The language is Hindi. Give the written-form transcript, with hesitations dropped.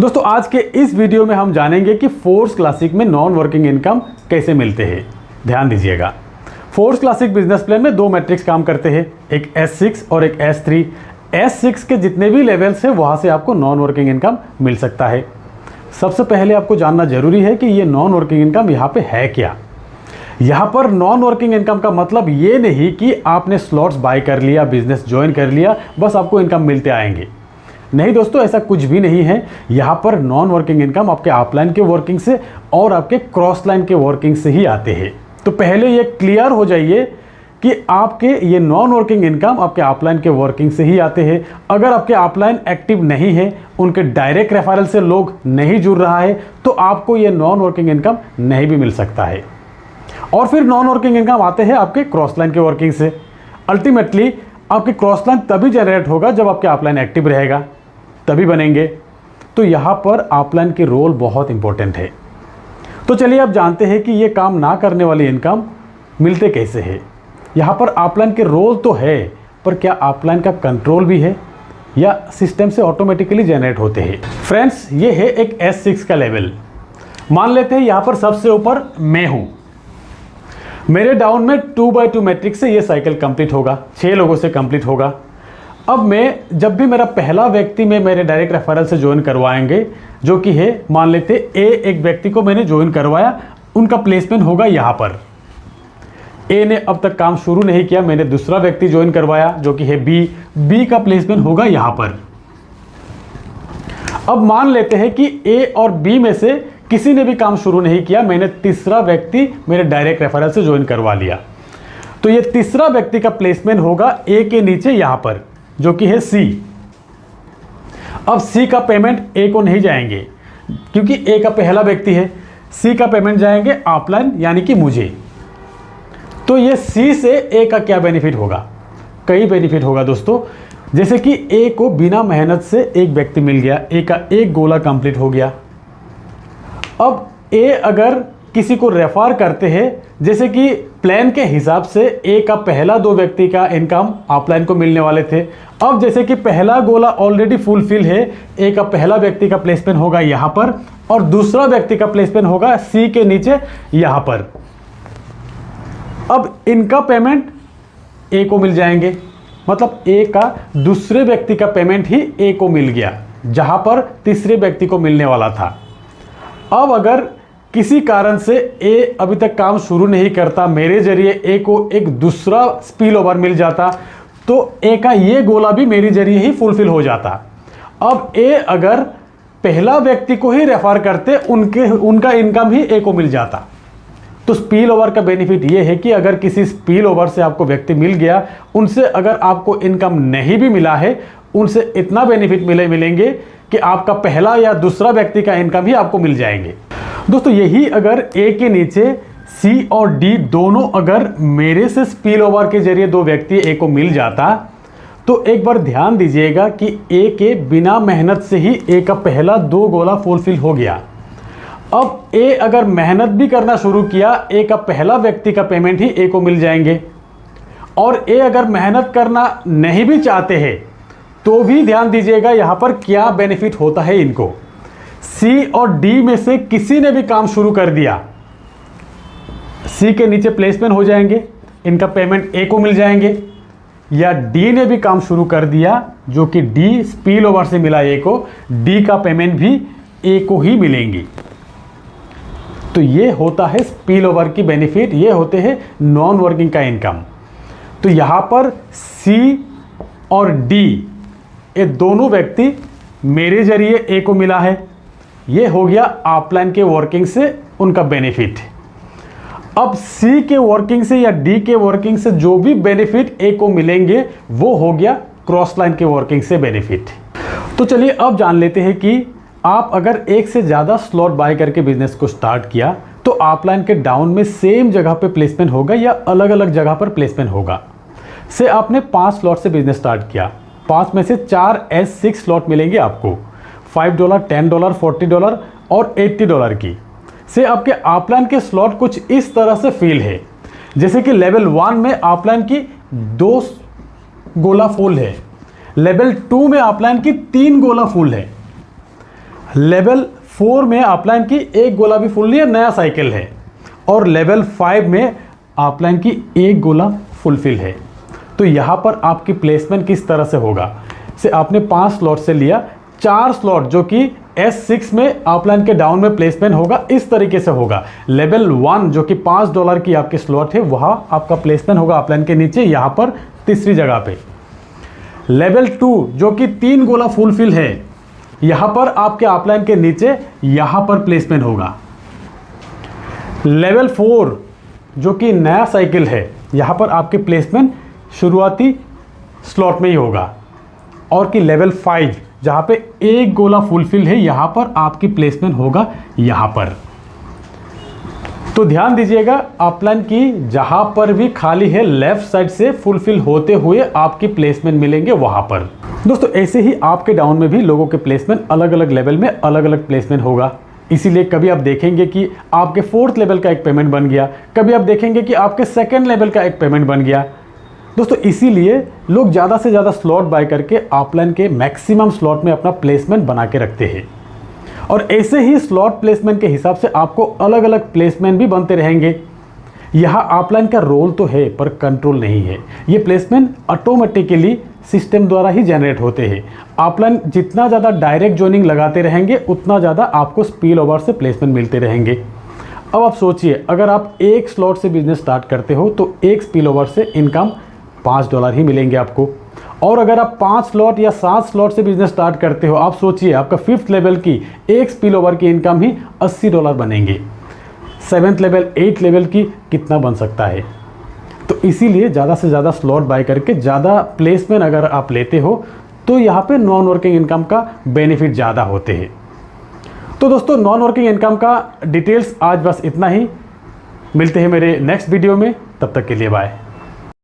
दोस्तों आज के इस वीडियो में हम जानेंगे कि फोर्स क्लासिक में नॉन वर्किंग इनकम कैसे मिलते हैं। ध्यान दीजिएगा, फोर्स क्लासिक बिजनेस प्लान में दो मैट्रिक्स काम करते हैं, एक S6 और एक S3। S6 के जितने भी लेवल्स हैं वहां से आपको नॉन वर्किंग इनकम मिल सकता है। सबसे पहले आपको जानना जरूरी है कि ये नॉन वर्किंग इनकम यहाँ पे है क्या। यहाँ पर नॉन वर्किंग इनकम का मतलब ये नहीं कि आपने स्लॉट्स बाय कर लिया, बिजनेस ज्वाइन कर लिया, बस आपको इनकम मिलते आएंगे। नहीं दोस्तों, ऐसा कुछ भी नहीं है। यहाँ पर नॉन वर्किंग इनकम आपके अपलाइन के वर्किंग से और आपके क्रॉस लाइन के वर्किंग से ही आते हैं। तो पहले ये क्लियर हो जाइए कि आपके ये नॉन वर्किंग इनकम आपके अपलाइन के वर्किंग से ही आते हैं। अगर आपके अपलाइन एक्टिव नहीं है, उनके डायरेक्ट रेफरल से लोग नहीं जुड़ रहा है, तो आपको ये नॉन वर्किंग इनकम नहीं भी मिल सकता है। और फिर नॉन वर्किंग इनकम आते हैं आपके क्रॉस लाइन के वर्किंग से। अल्टीमेटली आपके क्रॉस लाइन तभी जनरेट होगा जब आपके अपलाइन एक्टिव रहेगा, तभी बनेंगे। तो यहाँ पर अपलाइन की रोल बहुत इंपॉर्टेंट है। तो चलिए अब जानते हैं कि ये काम ना करने वाली इनकम मिलते कैसे है। यहाँ पर अपलाइन के रोल तो है, पर क्या अपलाइन का कंट्रोल भी है या सिस्टम से ऑटोमेटिकली जनरेट होते हैं। फ्रेंड्स, ये है एक S6 का लेवल। मान लेते हैं यहाँ पर सबसे ऊपर मैं हूँ, मेरे डाउन में 2x2 मैट्रिक्स से ये साइकिल कंप्लीट होगा, 6 लोगों से कंप्लीट होगा। अब मैं जब भी मेरा पहला व्यक्ति में मेरे डायरेक्ट रेफरल से ज्वाइन करवाएंगे, जो कि है मान लेते ए, एक व्यक्ति को मैंने ज्वाइन करवाया, उनका प्लेसमेंट होगा यहाँ पर। ए ने अब तक काम शुरू नहीं किया, मैंने दूसरा व्यक्ति ज्वाइन करवाया जो कि है बी का प्लेसमेंट होगा यहाँ पर। अब मान लेते हैं कि ए और बी में से किसी ने भी काम शुरू नहीं किया, मैंने तीसरा व्यक्ति मेरे डायरेक्ट रेफरल से ज्वाइन करवा लिया। तो ये तीसरा व्यक्ति का प्लेसमेंट होगा ए के नीचे यहाँ पर, जो कि है सी। अब सी का पेमेंट ए को नहीं जाएंगे क्योंकि ए का पहला व्यक्ति है। सी का पेमेंट जाएंगे अपलाइन यानी कि मुझे। तो ये सी से ए का क्या बेनिफिट होगा? कई बेनिफिट होगा दोस्तों। जैसे कि ए को बिना मेहनत से एक व्यक्ति मिल गया, ए का एक गोला कंप्लीट हो गया। अब ए अगर किसी को रेफर करते हैं, जैसे कि प्लान के हिसाब से ए का पहला 2 व्यक्ति का इनकम अपलाइन को मिलने वाले थे। अब जैसे कि पहला गोला ऑलरेडी फुलफिल है, ए का पहला व्यक्ति का प्लेसमेंट होगा यहाँ पर और दूसरा व्यक्ति का प्लेसमेंट होगा सी के नीचे यहाँ पर। अब इनका पेमेंट ए को मिल जाएंगे, मतलब ए का दूसरे व्यक्ति का पेमेंट ही ए को मिल गया, जहाँ पर तीसरे व्यक्ति को मिलने वाला था। अब अगर किसी कारण से ए अभी तक काम शुरू नहीं करता, मेरे जरिए ए को एक दूसरा स्पिल ओवर मिल जाता, तो ए का ये गोला भी मेरे जरिए ही फुलफिल हो जाता। अब ए अगर पहला व्यक्ति को ही रेफर करते, उनका इनकम ही ए को मिल जाता। तो स्पिल ओवर का बेनिफिट ये है कि अगर किसी स्पिल ओवर से आपको व्यक्ति मिल गया, उनसे अगर आपको इनकम नहीं भी मिला है, उनसे इतना बेनिफिट मिलेंगे कि आपका पहला या दूसरा व्यक्ति का इनकम ही आपको मिल जाएंगे। दोस्तों यही अगर ए के नीचे सी और डी दोनों अगर मेरे से स्पिल ओवर के जरिए 2 व्यक्ति ए को मिल जाता, तो एक बार ध्यान दीजिएगा कि ए के बिना मेहनत से ही ए का पहला 2 गोला फुलफिल हो गया। अब ए अगर मेहनत भी करना शुरू किया, ए का पहला व्यक्ति का पेमेंट ही ए को मिल जाएंगे। और ए अगर मेहनत करना नहीं भी चाहते हैं, तो भी ध्यान दीजिएगा यहाँ पर क्या बेनिफिट होता है इनको। सी और डी में से किसी ने भी काम शुरू कर दिया, सी के नीचे प्लेसमेंट हो जाएंगे, इनका पेमेंट ए को मिल जाएंगे। या डी ने भी काम शुरू कर दिया, जो कि डी स्पिल ओवर से मिला ए को, डी का पेमेंट भी ए को ही मिलेंगी। तो ये होता है स्पिल ओवर की बेनिफिट, ये होते हैं नॉन वर्किंग का इनकम। तो यहाँ पर सी और डी ये दोनों व्यक्ति मेरे जरिए ए को मिला है, ये हो गया अपलाइन के वर्किंग से उनका बेनिफिट। अब सी के वर्किंग से या डी के वर्किंग से जो भी बेनिफिट ए को मिलेंगे, वो हो गया क्रॉस लाइन के वर्किंग से बेनिफिट। तो चलिए अब जान लेते हैं कि आप अगर एक से ज़्यादा स्लॉट बाय करके बिजनेस को स्टार्ट किया, तो अपलाइन के डाउन में सेम जगह पे प्लेसमेंट होगा या अलग अलग जगह पर प्लेसमेंट होगा। से आपने 5 स्लॉट से बिजनेस स्टार्ट किया, 5 में से 4 S6 स्लॉट मिलेंगे आपको, $5, $10, $40 और $80 की। से आपके अपलाइन के स्लॉट कुछ इस तरह से फील है, जैसे कि लेवल 1 में अपलाइन की 2 गोला फुल है, लेवल 2 में अपलाइन की 3 गोला फुल है। लेवल 4 में अपलाइन की एक गोला भी फुल नहीं है, नया साइकिल है। और लेवल 5 में अपलाइन की एक गोला फुलफिल है। तो यहाँ पर आपकी प्लेसमेंट किस तरह से होगा, से आपने 5 स्लॉट से लिया, 4 स्लॉट जो कि S6 में अपलाइन के डाउन में प्लेसमेंट होगा, इस तरीके से होगा। लेवल 1 जो कि $5 की आपकी स्लॉट है, वहाँ आपका प्लेसमेंट होगा अपलाइन के नीचे, यहाँ पर तीसरी जगह पे। लेवल 2 जो कि 3 गोला फुलफिल है, यहाँ पर आपके अपलाइन के नीचे यहाँ पर प्लेसमेंट होगा। लेवल 4 जो कि नया साइकिल है, यहाँ पर आपके प्लेसमेंट शुरुआती स्लॉट में ही होगा। और कि लेवल 5 जहाँ पे एक गोला फुलफिल है, यहाँ पर आपकी प्लेसमेंट होगा यहाँ पर। तो ध्यान दीजिएगा, अपलाइन की जहाँ पर भी खाली है लेफ्ट साइड से फुलफिल होते हुए आपकी प्लेसमेंट मिलेंगे वहाँ पर। दोस्तों ऐसे ही आपके डाउन में भी लोगों के प्लेसमेंट अलग अलग लेवल में अलग अलग प्लेसमेंट होगा। इसीलिए कभी आप देखेंगे कि आपके 4th लेवल का एक पेमेंट बन गया, कभी आप देखेंगे कि आपके 2nd लेवल का एक पेमेंट बन गया। दोस्तों इसीलिए लोग ज़्यादा से ज़्यादा स्लॉट बाय करके अपलाइन के मैक्सिमम स्लॉट में अपना प्लेसमेंट बना के रखते हैं। और ऐसे ही स्लॉट प्लेसमेंट के हिसाब से आपको अलग अलग प्लेसमेंट भी बनते रहेंगे। यहाँ अपलाइन का रोल तो है पर कंट्रोल नहीं है। ये प्लेसमेंट ऑटोमेटिकली सिस्टम द्वारा ही जनरेट होते हैं। अपलाइन जितना ज़्यादा डायरेक्ट जॉइनिंग लगाते रहेंगे, उतना ज़्यादा आपको स्पिल ओवर से प्लेसमेंट मिलते रहेंगे। अब आप सोचिए, अगर आप एक स्लॉट से बिजनेस स्टार्ट करते हो तो एक स्पिल ओवर से इनकम $5 ही मिलेंगे आपको। और अगर आप 5 स्लॉट या 7 स्लॉट से बिजनेस स्टार्ट करते हो, आप सोचिए आपका 5th लेवल की एक स्पिल ओवर की इनकम ही $80 बनेंगे। 7th लेवल 8th लेवल की कितना बन सकता है। तो इसीलिए ज़्यादा से ज़्यादा स्लॉट बाय करके ज़्यादा प्लेसमेंट अगर आप लेते हो तो यहाँ पे नॉन वर्किंग इनकम का बेनिफिट ज़्यादा होते हैं। तो दोस्तों नॉन वर्किंग इनकम का डिटेल्स आज बस इतना ही। मिलते हैं मेरे नेक्स्ट वीडियो में, तब तक के लिए बाय।